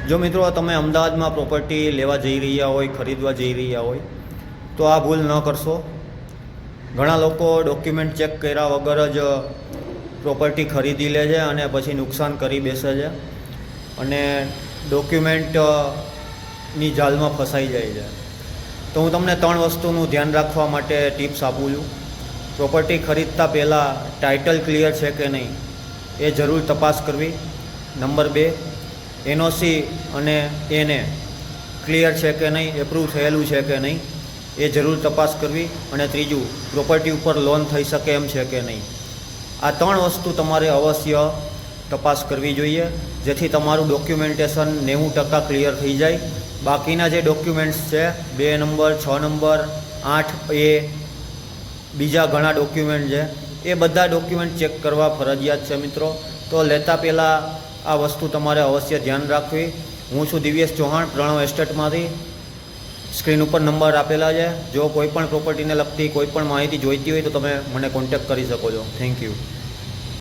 જો મિત્રો તમે અમદાવાદમાં પ્રોપર્ટી લેવા જઈ રહ્યા હોય, ખરીદવા જઈ રહ્યા હોય તો આ ભૂલ ન કરશો. ઘણા લોકો ડોક્યુમેન્ટ ચેક કર્યા વગર જ પ્રોપર્ટી ખરીદી લે છે અને પછી નુકસાન કરી બેસે છે અને ડોક્યુમેન્ટની જાળમાં ફસાઈ જાય છે. તો હું તમને 3 વસ્તુનું ધ્યાન રાખવા માટે ટિપ્સ આપું છું. પ્રોપર્ટી ખરીદતા પહેલાં ટાઇટલ ક્લિયર છે કે નહીં એ જરૂર તપાસ કરવી. નંબર 2, એનઓસી અને એને ક્લિયર છે કે નહીં, એપ્રૂવ થયેલું છે કે નહીં એ જરૂર તપાસ કરવી. અને ત્રીજું, પ્રોપર્ટી ઉપર લોન થઈ શકે એમ છે કે નહીં. આ 3 વસ્તુ તમારે અવશ્ય તપાસ કરવી જોઈએ, જેથી તમારું ડોક્યુમેન્ટેશન 90% ક્લિયર થઈ જાય. બાકીના જે ડોક્યુમેન્ટ્સ છે 2 નંબર, 6 નંબર, 8A, બીજા ઘણા ડોક્યુમેન્ટ છે, એ બધા ડોક્યુમેન્ટ ચેક કરવા ફરજિયાત છે મિત્રો. તો લેતા પહેલાં આ વસ્તુ તમારે અવશ્ય ધ્યાન રાખવી. હું છું દિવ્યેશ ચૌહાણ, પ્રણવ એસ્ટેટમાંથી. સ્ક્રીન ઉપર નંબર આપેલા છે. જો કોઈ પણ પ્રોપર્ટીને લગતી કોઈ પણ માહિતી જોઈતી હોય તો તમે મને કોન્ટેક્ટ કરી શકો છો. Thank you.